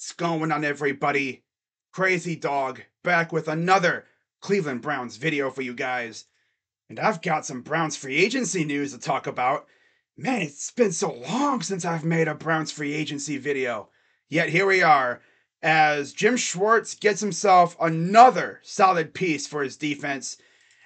What's going on, everybody? Crazy Dog back with another Cleveland Browns video for you guys. And I've got some Browns free agency news to talk about. Man, it's been so long since I've made a Browns free agency video. Yet here we are, as Jim Schwartz gets himself another solid piece for his defense.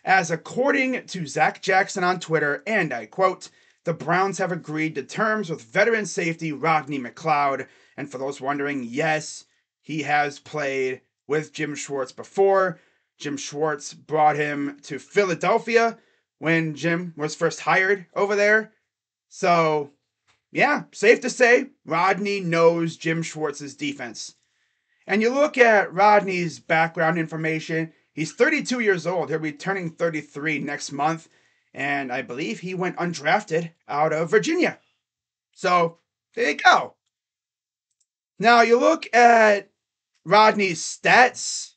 As according to Zach Jackson on Twitter, and I quote, the Browns have agreed to terms with veteran safety Rodney McLeod. And for those wondering, yes, he has played with Jim Schwartz before. Jim Schwartz brought him to Philadelphia when Jim was first hired over there. So, yeah, safe to say, Rodney knows Jim Schwartz's defense. And you look at Rodney's background information, he's 32 years old. He'll be turning 33 next month. And I believe he went undrafted out of Virginia. So, there you go. Now, you look at Rodney's stats,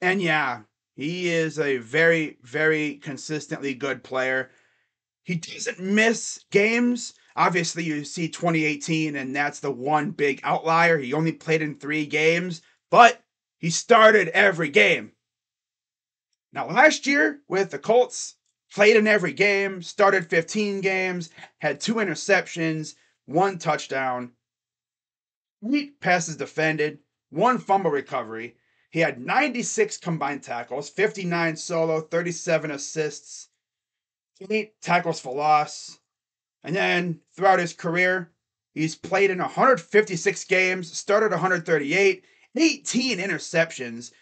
and yeah, he is a very, very consistently good player. He doesn't miss games. Obviously, you see 2018, and that's the one big outlier. He only played in 3 games, but he started every game. Now, last year with the Colts, played in every game, started 15 games, had 2 interceptions, 1 touchdown, 8 passes defended, 1 fumble recovery. He had 96 combined tackles, 59 solo, 37 assists, 8 tackles for loss. And then throughout his career, he's played in 156 games, started 138, 18 interceptions.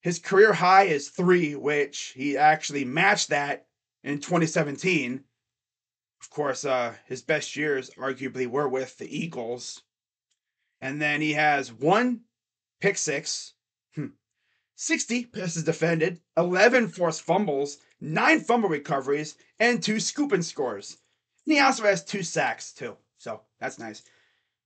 His career high is 3, which he actually matched that in 2017. Of course, his best years arguably were with the Eagles. And then he has 1 pick six, 60 passes defended, 11 forced fumbles, 9 fumble recoveries, and 2 scoop and scores. And he also has 2 sacks, too. So that's nice.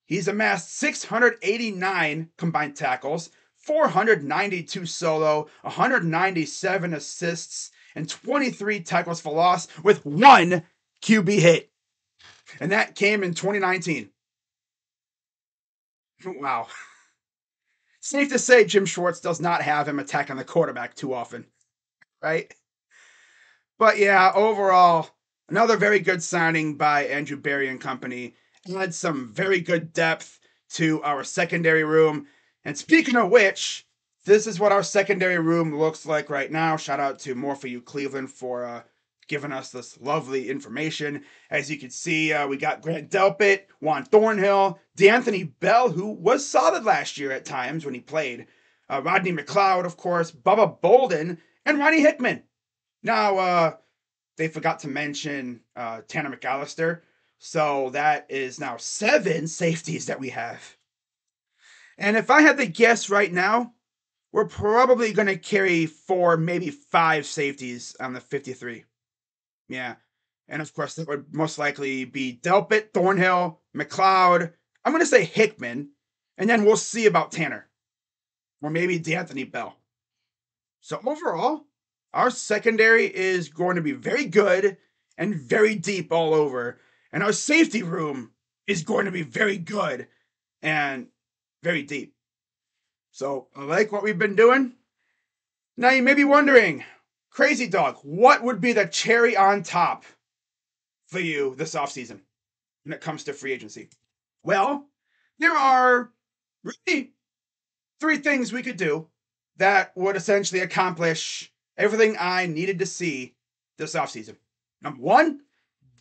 He's amassed 689 combined tackles, 492 solo, 197 assists, and 23 tackles for loss with 1 QB hit. And that came in 2019. Wow. Safe to say Jim Schwartz does not have him attacking the quarterback too often, right? But yeah, overall, another very good signing by Andrew Berry and company. Had some very good depth to our secondary room. And speaking of which, this is what our secondary room looks like right now. Shout out to More For You Cleveland for giving us this lovely information. As you can see, we got Grant Delpit, Juan Thornhill, D'Anthony Bell, who was solid last year at times when he played, Rodney McLeod, of course, Bubba Bolden, and Ronnie Hickman. Now, they forgot to mention Tanner McAllister, so that is now 7 safeties that we have. And if I had to guess right now, we're probably going to carry 4, maybe 5 safeties on the 53. Yeah. And of course, that would most likely be Delpit, Thornhill, McLeod. I'm going to say Hickman. And then we'll see about Tanner. Or maybe D'Anthony Bell. So overall, our secondary is going to be very good and very deep all over. And our safety room is going to be very good and very deep. So I like what we've been doing. Now you may be wondering, Crazy Dog, what would be the cherry on top for you this offseason when it comes to free agency? Well, there are really 3 things we could do that would essentially accomplish everything I needed to see this offseason. Number 1,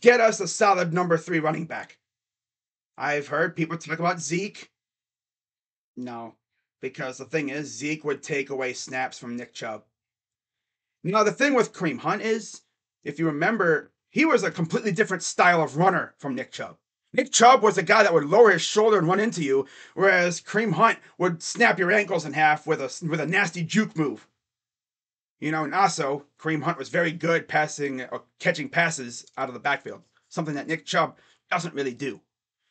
get us a solid number 3 running back. I've heard people talk about Zeke. No, because the thing is, Zeke would take away snaps from Nick Chubb. Now, the thing with Kareem Hunt is, if you remember, he was a completely different style of runner from Nick Chubb. Nick Chubb was a guy that would lower his shoulder and run into you, whereas Kareem Hunt would snap your ankles in half with a nasty juke move. You know, and also, Kareem Hunt was very good catching passes out of the backfield, something that Nick Chubb doesn't really do.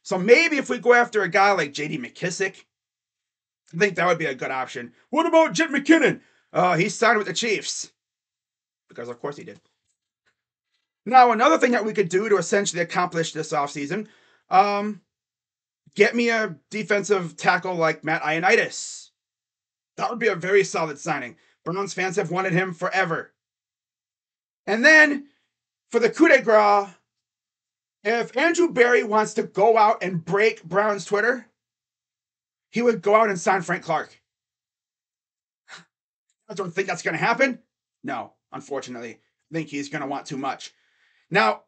So maybe if we go after a guy like J.D. McKissick, I think that would be a good option. What about Jet McKinnon? He signed with the Chiefs. Because of course he did. Now, another thing that we could do to essentially accomplish this offseason, Get me a defensive tackle like Matt Ioannidis. That would be a very solid signing. Browns fans have wanted him forever. And then for the coup de grace, if Andrew Berry wants to go out and break Brown's Twitter, he would go out and sign Frank Clark. I don't think that's going to happen. No, unfortunately. I think he's going to want too much. Now,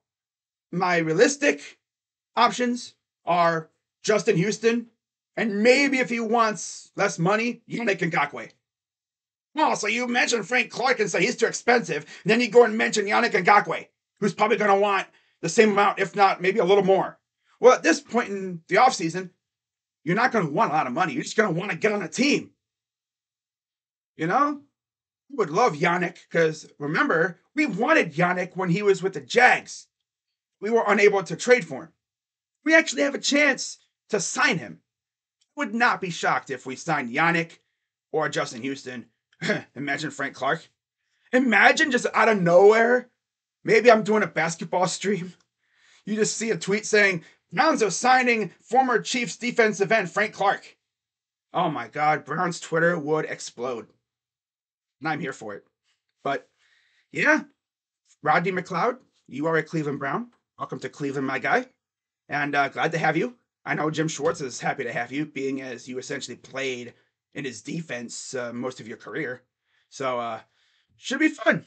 my realistic options are Justin Houston, and maybe if he wants less money, Yannick Ngakoue. Oh, so you mentioned Frank Clark and say he's too expensive, and then you go and mention Yannick Ngakoue, who's probably going to want the same amount, if not maybe a little more. Well, at this point in the offseason, you're not going to want a lot of money. You're just going to want to get on a team. You know? I would love Yannick because remember, we wanted Yannick when he was with the Jags. We were unable to trade for him. We actually have a chance to sign him. I would not be shocked if we signed Yannick or Justin Houston. Imagine Frank Clark. Imagine just out of nowhere. Maybe I'm doing a basketball stream. You just see a tweet saying, Browns are signing former Chiefs defensive end Frank Clark. Oh my God, Browns Twitter would explode. And I'm here for it. But yeah, Rodney McLeod, you are a Cleveland Brown. Welcome to Cleveland, my guy. And glad to have you. I know Jim Schwartz is happy to have you, being as you essentially played in his defense most of your career. So should be fun.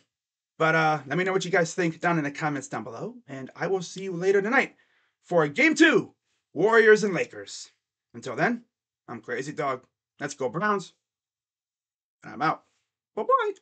But let me know what you guys think down in the comments down below. And I will see you later tonight for Game 2, Warriors and Lakers. Until then, I'm Crazy Dog. Let's go Browns. And I'm out. Bye-bye.